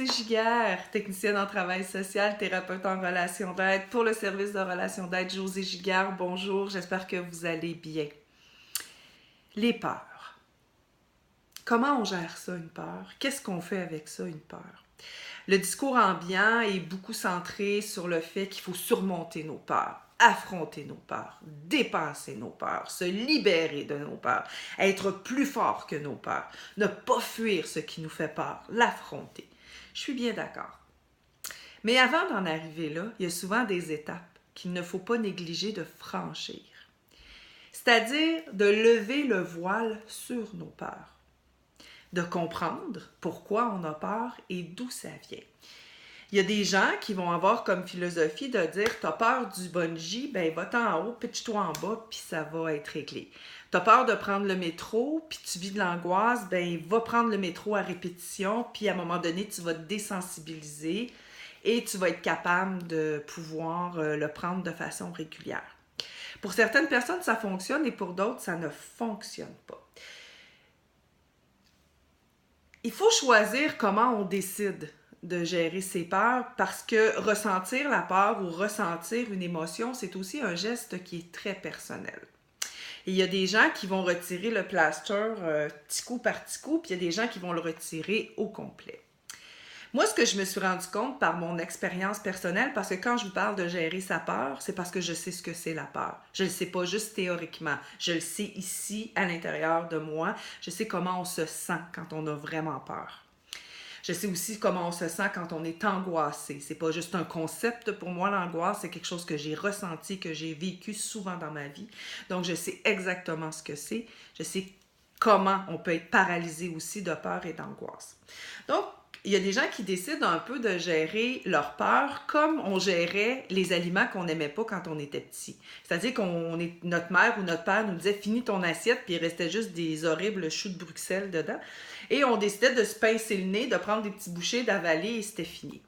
Giguère, technicienne en travail social, thérapeute en relation d'aide pour le service de relation d'aide Josée Giguère. Bonjour, j'espère que vous allez bien. Les peurs. Comment on gère ça, une peur? Qu'est-ce qu'on fait avec ça, une peur? Le discours ambiant est beaucoup centré sur le fait qu'il faut surmonter nos peurs, affronter nos peurs, dépasser nos peurs, se libérer de nos peurs, être plus fort que nos peurs, ne pas fuir ce qui nous fait peur, l'affronter. Je suis bien d'accord. Mais avant d'en arriver là, il y a souvent des étapes qu'il ne faut pas négliger de franchir. C'est-à-dire de lever le voile sur nos peurs, de comprendre pourquoi on a peur et d'où ça vient. Il y a des gens qui vont avoir comme philosophie de dire « T'as peur du bungee, ben va-t'en en haut, pitche-toi en bas, puis ça va être réglé. T'as peur de prendre le métro, puis tu vis de l'angoisse, ben va prendre le métro à répétition, puis à un moment donné, tu vas te désensibiliser et tu vas être capable de pouvoir le prendre de façon régulière. » Pour certaines personnes, ça fonctionne et pour d'autres, ça ne fonctionne pas. Il faut choisir comment on décide de gérer ses peurs parce que ressentir la peur ou ressentir une émotion, c'est aussi un geste qui est très personnel. Et il y a des gens qui vont retirer le plaster petit coup par petit coup, puis il y a des gens qui vont le retirer au complet. Moi, ce que je me suis rendu compte par mon expérience personnelle, parce que quand je vous parle de gérer sa peur, c'est parce que je sais ce que c'est la peur. Je ne le sais pas juste théoriquement. Je le sais ici, à l'intérieur de moi. Je sais comment on se sent quand on a vraiment peur. Je sais aussi comment on se sent quand on est angoissé. C'est pas juste un concept pour moi, l'angoisse, c'est quelque chose que j'ai ressenti, que j'ai vécu souvent dans ma vie. Donc, je sais exactement ce que c'est. Je sais comment on peut être paralysé aussi de peur et d'angoisse. Donc, il y a des gens qui décident un peu de gérer leur peur comme on gérait les aliments qu'on n'aimait pas quand on était petit. C'est-à-dire notre mère ou notre père nous disait « Finis ton assiette », puis il restait juste des horribles choux de Bruxelles dedans. Et on décidait de se pincer le nez, de prendre des petits bouchées, d'avaler et c'était fini.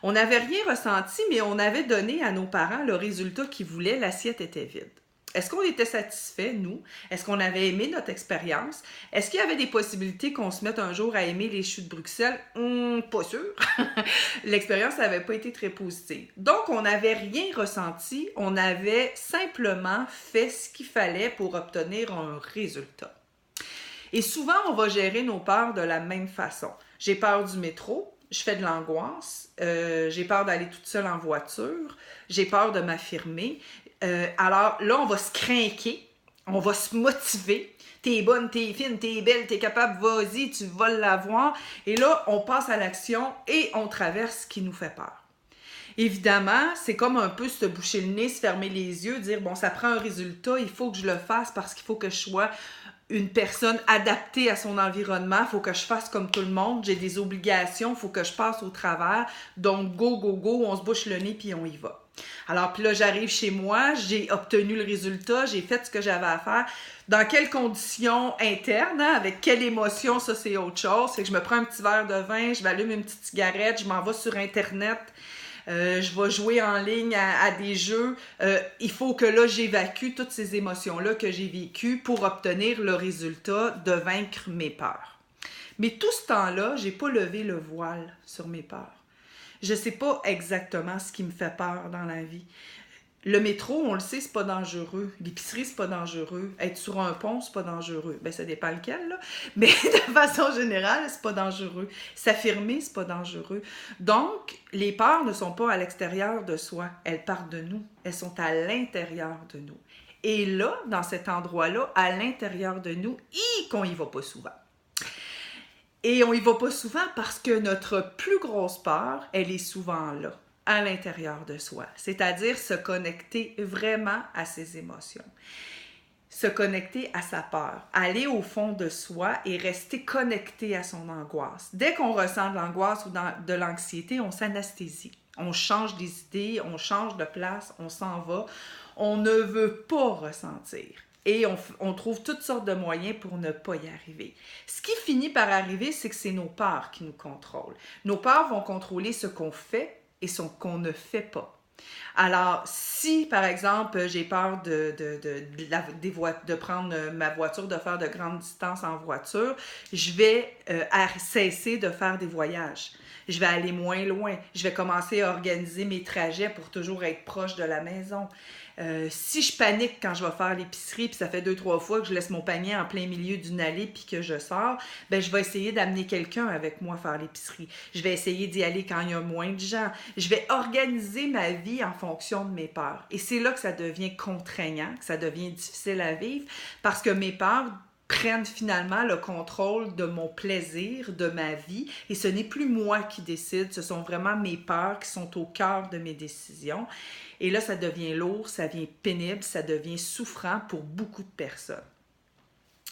On n'avait rien ressenti, mais on avait donné à nos parents le résultat qu'ils voulaient, l'assiette était vide. Est-ce qu'on était satisfait, nous? Est-ce qu'on avait aimé notre expérience? Est-ce qu'il y avait des possibilités qu'on se mette un jour à aimer les choux de Bruxelles? Pas sûr. L'expérience n'avait pas été très positive. Donc, on n'avait rien ressenti. On avait simplement fait ce qu'il fallait pour obtenir un résultat. Et souvent, on va gérer nos peurs de la même façon. J'ai peur du métro, je fais de l'angoisse, j'ai peur d'aller toute seule en voiture, j'ai peur de m'affirmer. Alors là, on va se craquer, on va se motiver. T'es bonne, t'es fine, t'es belle, t'es capable, vas-y, tu vas l'avoir. Et là, on passe à l'action et on traverse ce qui nous fait peur. Évidemment, c'est comme un peu se boucher le nez, se fermer les yeux, dire, bon, ça prend un résultat, il faut que je le fasse parce qu'il faut que je sois une personne adaptée à son environnement, il faut que je fasse comme tout le monde, j'ai des obligations, il faut que je passe au travers, donc go, go, go, on se bouche le nez puis on y va. Alors puis là, j'arrive chez moi, j'ai obtenu le résultat, j'ai fait ce que j'avais à faire. Dans quelles conditions internes, hein, avec quelle émotion, ça c'est autre chose, c'est que je me prends un petit verre de vin, je m'allume une petite cigarette, je m'en vais sur Internet, je vais jouer en ligne à des jeux. Il faut que là, j'évacue toutes ces émotions-là que j'ai vécues pour obtenir le résultat de vaincre mes peurs. Mais tout ce temps-là, j'ai pas levé le voile sur mes peurs. Je sais pas exactement ce qui me fait peur dans la vie. Le métro, on le sait, c'est pas dangereux. L'épicerie, c'est pas dangereux. Être sur un pont, c'est pas dangereux. Ben, ça dépend lequel, là. Mais de façon générale, c'est pas dangereux. S'affirmer, c'est pas dangereux. Donc, les peurs ne sont pas à l'extérieur de soi. Elles partent de nous. Elles sont à l'intérieur de nous. Et là, dans cet endroit-là, à l'intérieur de nous, qu'on y va pas souvent. Et on y va pas souvent parce que notre plus grosse peur, elle est souvent là, à l'intérieur de soi. C'est-à-dire se connecter vraiment à ses émotions. Se connecter à sa peur. Aller au fond de soi et rester connecté à son angoisse. Dès qu'on ressent de l'angoisse ou de l'anxiété, on s'anesthésie. On change des idées, on change de place, on s'en va. On ne veut pas ressentir. Et on trouve toutes sortes de moyens pour ne pas y arriver. Ce qui finit par arriver, c'est que c'est nos peurs qui nous contrôlent. Nos peurs vont contrôler ce qu'on fait et ce qu'on ne fait pas. Alors, si, par exemple, j'ai peur de prendre ma voiture, de faire de grandes distances en voiture, je vais cesser de faire des voyages. Je vais aller moins loin. Je vais commencer à organiser mes trajets pour toujours être proche de la maison. Si je panique quand je vais faire l'épicerie, puis ça fait 2-3 fois que je laisse mon panier en plein milieu d'une allée puis que je sors, ben je vais essayer d'amener quelqu'un avec moi faire l'épicerie. Je vais essayer d'y aller quand il y a moins de gens. Je vais organiser ma vie en fonction de mes peurs. Et c'est là que ça devient contraignant, que ça devient difficile à vivre, parce que mes peurs prennent finalement le contrôle de mon plaisir, de ma vie, et ce n'est plus moi qui décide, ce sont vraiment mes peurs qui sont au cœur de mes décisions. Et là, ça devient lourd, ça devient pénible, ça devient souffrant pour beaucoup de personnes.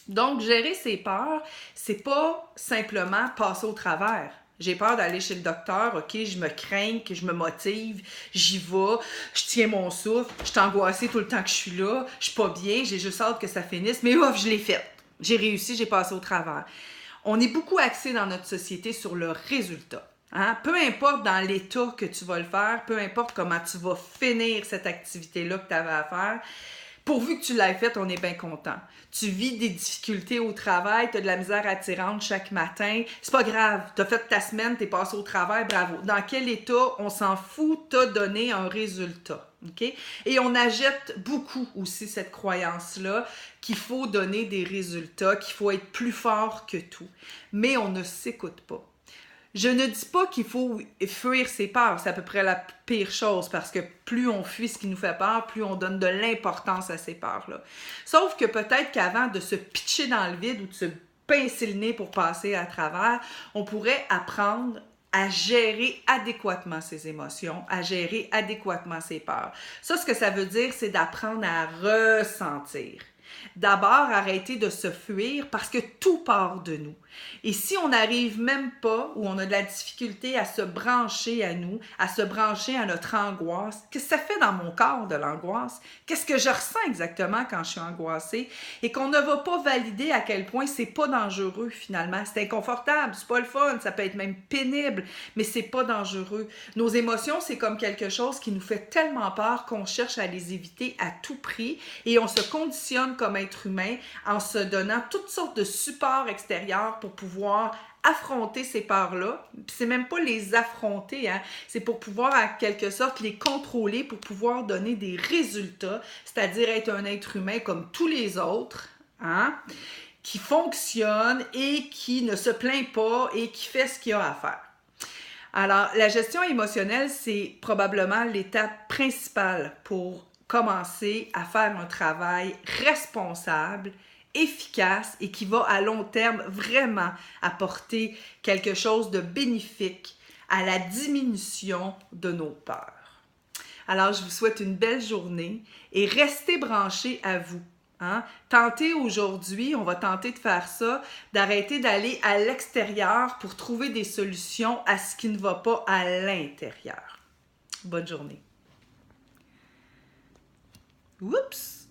Donc, gérer ses peurs, c'est pas simplement passer au travers. J'ai peur d'aller chez le docteur, ok, je me crains, que je me motive, j'y vais, je tiens mon souffle, je suis angoissée tout le temps que je suis là, je suis pas bien, j'ai juste hâte que ça finisse, mais ouf, je l'ai fait. J'ai réussi, j'ai passé au travers. On est beaucoup axé dans notre société sur le résultat. Hein? Peu importe dans l'état que tu vas le faire, peu importe comment tu vas finir cette activité-là que tu avais à faire, pourvu que tu l'aies faite, on est bien content. Tu vis des difficultés au travail, tu as de la misère à t'y rendre chaque matin, c'est pas grave, tu as fait ta semaine, tu es passé au travail, bravo. Dans quel état, on s'en fout, tu as donné un résultat. Okay? Et on achète beaucoup aussi cette croyance-là qu'il faut donner des résultats, qu'il faut être plus fort que tout. Mais on ne s'écoute pas. Je ne dis pas qu'il faut fuir ses peurs, c'est à peu près la pire chose, parce que plus on fuit ce qui nous fait peur, plus on donne de l'importance à ces peurs-là. Sauf que peut-être qu'avant de se pitcher dans le vide ou de se pincer le nez pour passer à travers, on pourrait apprendre à gérer adéquatement ses émotions, à gérer adéquatement ses peurs. Ça, ce que ça veut dire, c'est d'apprendre à ressentir. D'abord, arrêter de se fuir parce que tout part de nous. Et si on n'arrive même pas ou on a de la difficulté à se brancher à nous, à se brancher à notre angoisse, qu'est-ce que ça fait dans mon corps de l'angoisse? Qu'est-ce que je ressens exactement quand je suis angoissée? Et qu'on ne va pas valider à quel point c'est pas dangereux finalement. C'est inconfortable, c'est pas le fun, ça peut être même pénible, mais c'est pas dangereux. Nos émotions, c'est comme quelque chose qui nous fait tellement peur qu'on cherche à les éviter à tout prix et on se conditionne comme être humain en se donnant toutes sortes de supports extérieurs pour pouvoir affronter ces peurs-là. Puis c'est même pas les affronter, hein? C'est pour pouvoir, en quelque sorte, les contrôler, pour pouvoir donner des résultats, c'est-à-dire être un être humain comme tous les autres, hein? Qui fonctionne et qui ne se plaint pas et qui fait ce qu'il a à faire. Alors, la gestion émotionnelle, c'est probablement l'étape principale pour commencer à faire un travail responsable, efficace et qui va à long terme vraiment apporter quelque chose de bénéfique à la diminution de nos peurs. Alors, je vous souhaite une belle journée et restez branchés à vous. Hein? Tentez aujourd'hui, on va tenter de faire ça, d'arrêter d'aller à l'extérieur pour trouver des solutions à ce qui ne va pas à l'intérieur. Bonne journée. Oups!